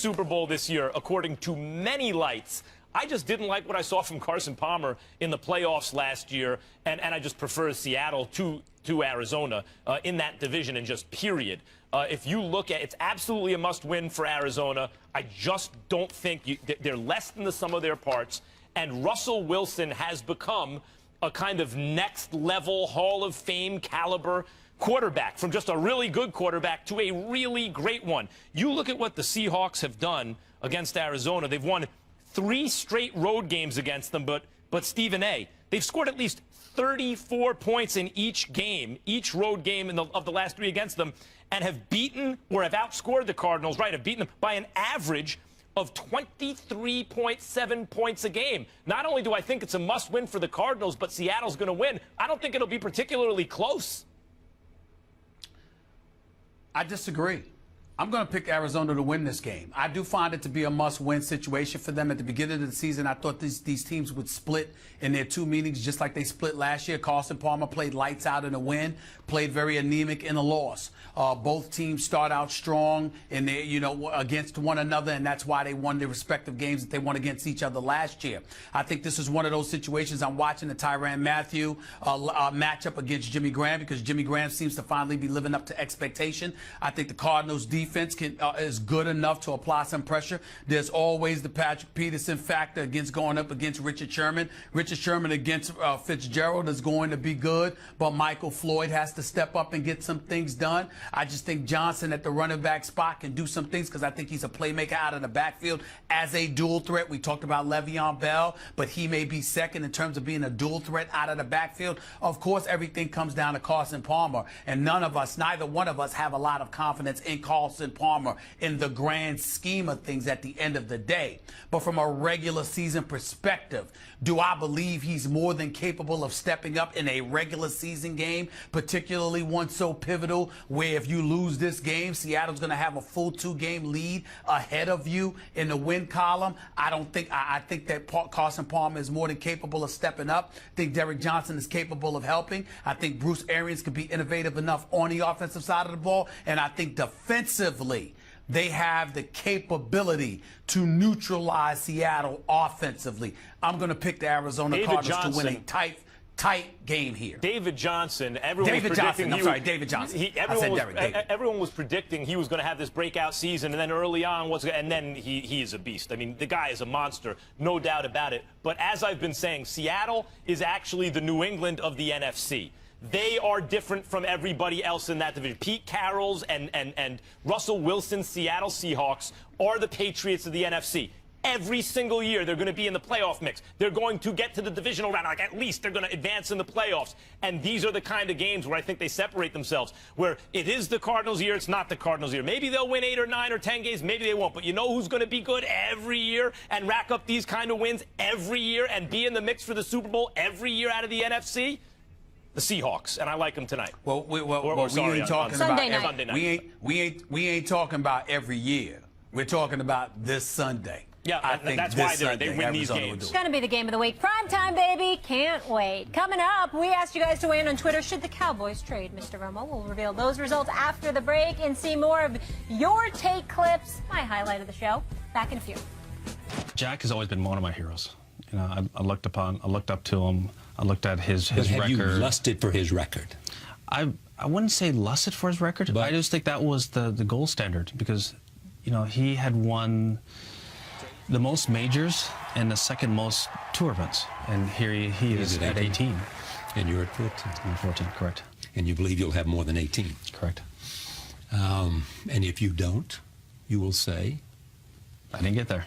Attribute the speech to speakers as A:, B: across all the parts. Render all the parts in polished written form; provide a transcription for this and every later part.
A: Super Bowl this year, according to many lights. I just didn't like what I saw from Carson Palmer in the playoffs last year, and I just prefer Seattle to Arizona in that division, and just period. If you look at it, it's absolutely a must-win for Arizona. I just don't think they're less than the sum of their parts, and Russell Wilson has become a kind of next-level Hall of Fame caliber quarterback, from just a really good quarterback to a really great one. You look at what the Seahawks have done against Arizona. They've won 3 straight road games against them, but Stephen A., they've scored at least 34 points in each game, each road game of the last 3 against them, and have beaten or have outscored the Cardinals, right, have beaten them by an average of 23.7 points a game. Not only do I think it's a must-win for the Cardinals, but Seattle's going to win. I don't think it'll be particularly close.
B: I disagree. I'm going to pick Arizona to win this game. I do find it to be a must-win situation for them. At the beginning of the season, I thought these teams would split in their 2 meetings, just like they split last year. Carson Palmer played lights out in a win, played very anemic in a loss. Both teams start out strong and they, against one another, and that's why they won their respective games that they won against each other last year. I think this is one of those situations. I'm watching the Tyrann Mathieu matchup against Jimmy Graham, because Jimmy Graham seems to finally be living up to expectation. I think the Cardinals' defense is good enough to apply some pressure. There's always the Patrick Peterson factor going up against Richard Sherman. Richard Sherman against Fitzgerald is going to be good, but Michael Floyd has to step up and get some things done. I just think Johnson at the running back spot can do some things, because I think he's a playmaker out of the backfield as a dual threat. We talked about Le'Veon Bell, but he may be second in terms of being a dual threat out of the backfield. Of course, everything comes down to Carson Palmer, and neither one of us have a lot of confidence in Carson Palmer in the grand scheme of things at the end of the day. But from a regular season perspective, do I believe he's more than capable of stepping up in a regular season game, particularly one so pivotal where if you lose this game, Seattle's going to have a full 2-game lead ahead of you in the win column? I think that Carson Palmer is more than capable of stepping up. I think Derek Johnson is capable of helping. I think Bruce Arians could be innovative enough on the offensive side of the ball, and I think defensively they have the capability to neutralize Seattle offensively. I'm going to pick the Arizona Cardinals to win a tight game here.
A: David Johnson.
B: David Johnson.
A: Everyone was predicting he was going to have this breakout season, and then early on he is a beast. I mean, the guy is a monster, no doubt about it. But as I've been saying, Seattle is actually the New England of the NFC. They are different from everybody else in that division. Pete Carroll's and Russell Wilson's Seattle Seahawks are the Patriots of the NFC. Every single year, they're going to be in the playoff mix. They're going to get to the divisional round. Like, at least they're going to advance in the playoffs. And these are the kind of games where I think they separate themselves, where it is the Cardinals' year, it's not the Cardinals' year. Maybe they'll win 8 or 9 or 10 games. Maybe they won't. But you know who's going to be good every year and rack up these kind of wins every year and be in the mix for the Super Bowl every year out of the NFC? The Seahawks, and I like them tonight.
B: Well, we ain't talking about we ain't talking about every year. We're talking about this Sunday.
A: Yeah, I think that's why they win these games.
C: It's going to be the game of the week. Prime time, baby. Can't wait. Coming up, we asked you guys to weigh in on Twitter. Should the Cowboys trade Mr. Romo? We'll reveal those results after the break and see more of your take clips. My highlight of the show. Back in a few.
D: Jack has always been one of my heroes. You know, I looked up to him. I looked at his record.
E: Have you lusted for his record?
D: I wouldn't say lusted for his record. But I just think that was the gold standard, because, he had won the most majors and the second most tour events. And here he is at 18.
E: And you're at 14.
D: I'm 14, correct.
E: And you believe you'll have more than 18.
D: Correct.
E: And if you don't, you will say,
D: I didn't get there.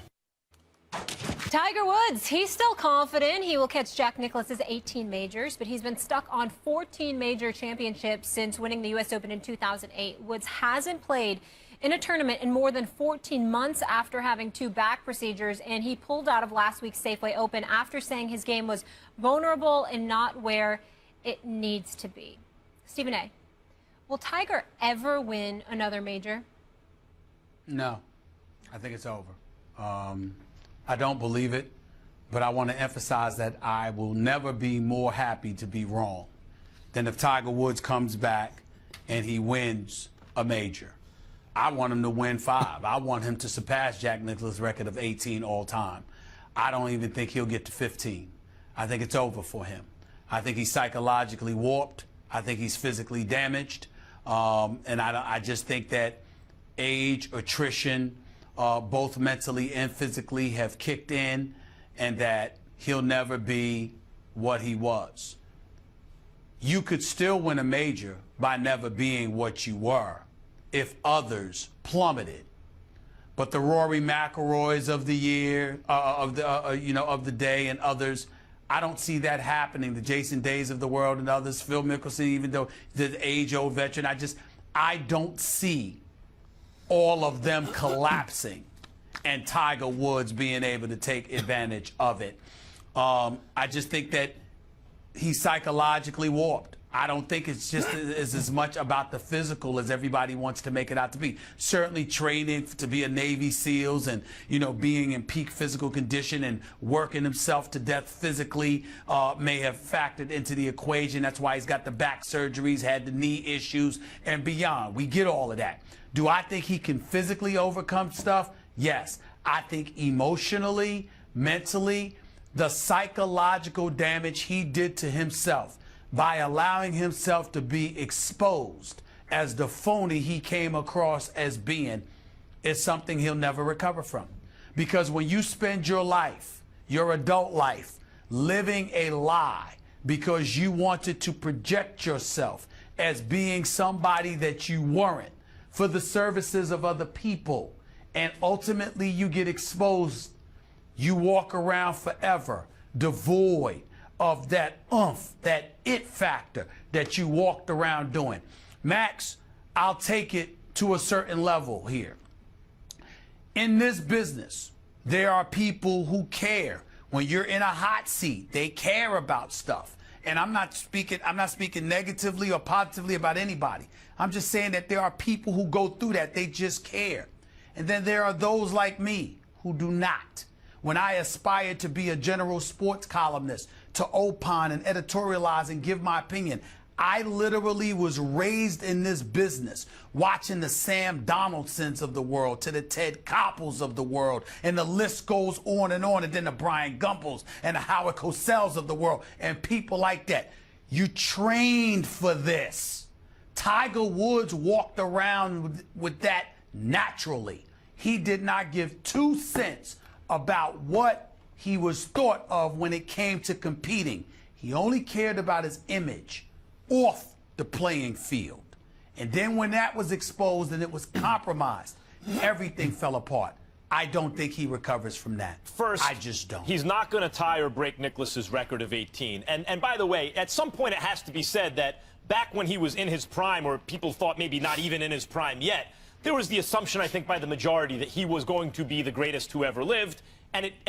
C: Tiger Woods, he's still confident he will catch Jack Nicklaus's 18 majors, but he's been stuck on 14 major championships since winning the U.S. Open in 2008. Woods hasn't played in a tournament in more than 14 months after having 2 back procedures, and he pulled out of last week's Safeway Open after saying his game was vulnerable and not where it needs to be. Stephen A., will Tiger ever win another major?
B: No. I think it's over. I don't believe it, but I want to emphasize that I will never be more happy to be wrong than if Tiger Woods comes back and he wins a major. I want him to win 5. I want him to surpass Jack Nicklaus' record of 18 all time. I don't even think he'll get to 15. I think it's over for him. I think he's psychologically warped. I think he's physically damaged. And I just think that age, attrition, both mentally and physically have kicked in, and that he'll never be what he was. You could still win a major by never being what you were if others plummeted. But the Rory McIlroys of the year, of the day, and others, I don't see that happening. The Jason Days of the world and others, Phil Mickelson, even though the age-old veteran, I don't see all of them collapsing and Tiger Woods being able to take advantage of it. I just think that he's psychologically warped. I don't think it's just as much about the physical as everybody wants to make it out to be. Certainly training to be a Navy SEALs and, being in peak physical condition and working himself to death physically may have factored into the equation. That's why he's got the back surgeries, had the knee issues, and beyond. We get all of that. Do I think he can physically overcome stuff? Yes. I think emotionally, mentally, the psychological damage he did to himself by allowing himself to be exposed as the phony he came across as being is something he'll never recover from. Because when you spend your life, your adult life, living a lie because you wanted to project yourself as being somebody that you weren't for the services of other people, and ultimately you get exposed, you walk around forever devoid of that oomph, that it factor that you walked around doing. Max, I'll take it to a certain level here. In this business, there are people who care. When you're in a hot seat, they care about stuff. And I'm not speaking negatively or positively about anybody. I'm just saying that there are people who go through that. They just care. And then there are those like me who do not. When I aspired to be a general sports columnist, to opine and editorialize and give my opinion, I literally was raised in this business, watching the Sam Donaldsons of the world, to the Ted Koppels of the world, and the list goes on, and then the Brian Gumpels and the Howard Cosell's of the world, and people like that. You trained for this. Tiger Woods walked around with that naturally. He did not give 2 cents about what he was thought of when it came to competing. He only cared about his image off the playing field. And then when that was exposed and it was compromised, everything fell apart. I don't think he recovers from that.
A: First,
B: I just don't.
A: He's not going to tie or break Nicklaus's record of 18. And by the way, at some point it has to be said that back when he was in his prime, or people thought maybe not even in his prime yet, there was the assumption, I think, by the majority that he was going to be the greatest who ever lived.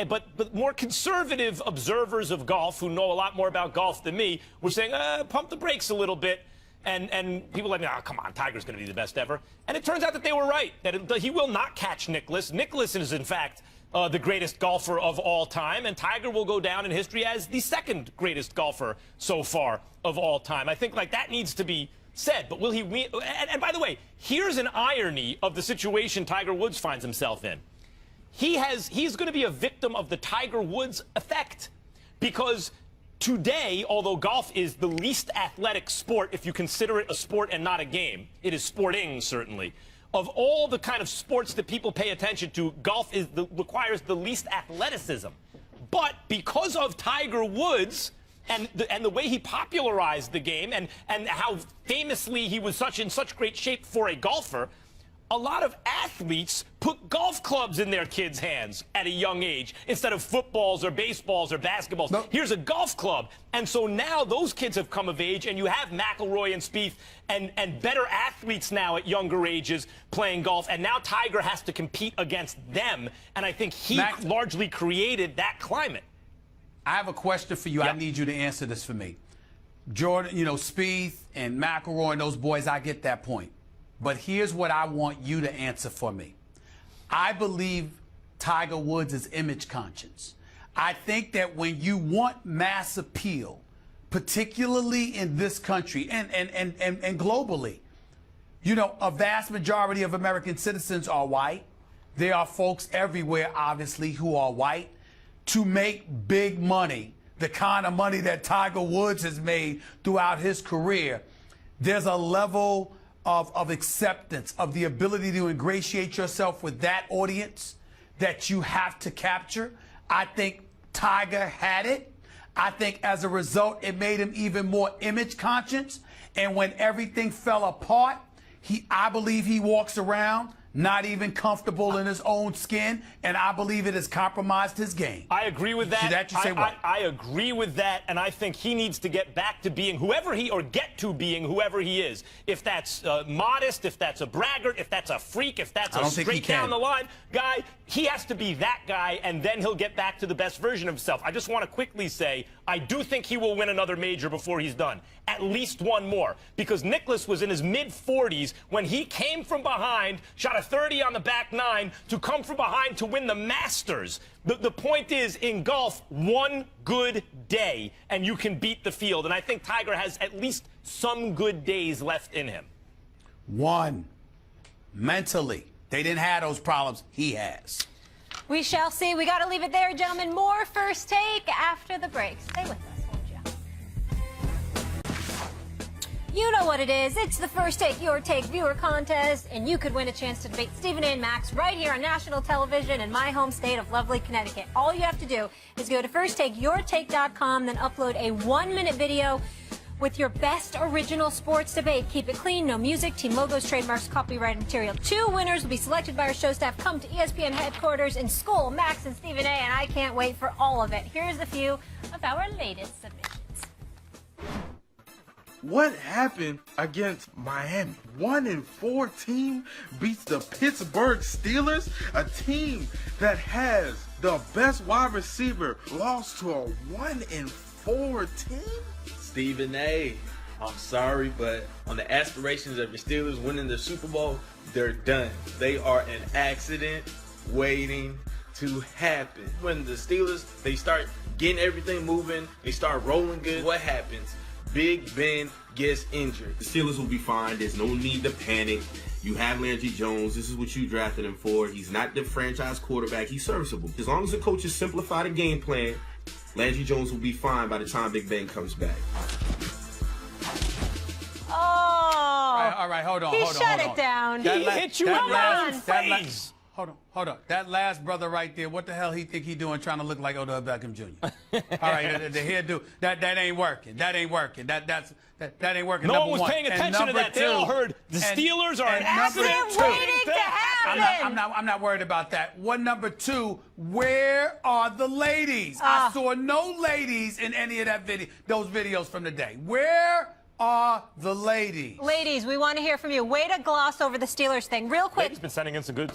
A: But more conservative observers of golf, who know a lot more about golf than me, were saying, pump the brakes a little bit. And people like, oh, come on, Tiger's going to be the best ever. And it turns out that they were right, that he will not catch Nicklaus. Nicklaus is, in fact, the greatest golfer of all time, and Tiger will go down in history as the second greatest golfer so far of all time. I think that needs to be said. But will he win? And by the way, here's an irony of the situation Tiger Woods finds himself in. He's going to be a victim of the Tiger Woods effect, because today, although golf is the least athletic sport, if you consider it a sport and not a game, it is sporting, certainly. Of all the kind of sports that people pay attention to, golf requires the least athleticism. But because of Tiger Woods and the way he popularized the game and how famously he was in such great shape for a golfer, a lot of athletes put golf clubs in their kids' hands at a young age instead of footballs or baseballs or basketballs. No. Here's a golf club. And so now those kids have come of age, and you have McIlroy and Spieth and better athletes now at younger ages playing golf. And now Tiger has to compete against them. And I think he largely created that climate.
B: I have a question for you. Yep. I need you to answer this for me. Jordan, Spieth and McIlroy and those boys, I get that point. But here's what I want you to answer for me. I believe Tiger Woods is image conscious. I think that when you want mass appeal, particularly in this country and globally, You know, a vast majority of American citizens are white. There are folks everywhere, obviously, who are white. To make big money, the kind of money that Tiger Woods has made throughout his career, there's a level of acceptance, of the ability to ingratiate yourself with that audience that you have to capture. I think Tiger had it. I think as a result, it made him even more image conscious. And when everything fell apart, I believe he walks around not even comfortable in his own skin, and I believe it has compromised his game.
A: I agree with that.
B: See that? You say what?
A: I agree with that, and I think he needs to get back to being whoever he is. If that's modest, if that's a braggart, if that's a freak, if that's a straight down the line guy, he has to be that guy, and then he'll get back to the best version of himself. I just want to quickly say, I do think he will win another major before he's done. At least one more. Because Nicklaus was in his mid-40s when he came from behind, shot a 30 on the back nine to come from behind to win the Masters. The point is, in golf, one good day, and you can beat the field. And I think Tiger has at least some good days left in him.
B: One. Mentally. They didn't have those problems. He has.
C: We shall see. We got to leave it there, gentlemen. More First Take after the break. Stay with us, won't you? You know what it is. It's the First Take, Your Take viewer contest, and you could win a chance to debate Stephen A. and Max right here on national television in my home state of lovely Connecticut. All you have to do is go to firstTakeYourTake.com, then upload a 1-minute video with your best original sports debate. Keep it clean, no music, team logos, trademarks, copyrighted material. 2 winners will be selected by our show staff. Come to ESPN headquarters in school, Max and Stephen A., and I can't wait for all of it. Here's a few of our latest submissions.
F: What happened against Miami? 1-4 team beats the Pittsburgh Steelers, a team that has the best wide receiver, lost to a 1-4 team?
G: Stephen A., I'm sorry, but on the aspirations of the Steelers winning the Super Bowl, they're done. They are an accident waiting to happen. When the Steelers, they start getting everything moving, they start rolling good, what happens? Big Ben gets injured.
H: The Steelers will be fine. There's no need to panic. You have Landry Jones. This is what you drafted him for. He's not the franchise quarterback. He's serviceable. As long as the coaches simplify the game plan, Landry Jones will be fine by the time Big Ben comes back.
C: Oh.
B: All right, hold on.
C: He shut it down.
A: He hit you in the face.
B: Hold on. That last brother right there, what the hell he think he doing trying to look like Odell Beckham Jr.? All right, the hairdo, that ain't working. That ain't working. That ain't working.
A: No one was paying attention to that. They all heard the Steelers are an accident
C: waiting to happen.
B: I'm not worried about that. Number 2, where are the ladies? I saw no ladies in any of those videos from the day. Where are the ladies?
C: Ladies, we want to hear from you. Way to gloss over the Steelers thing. Real quick.
A: He's been sending in some good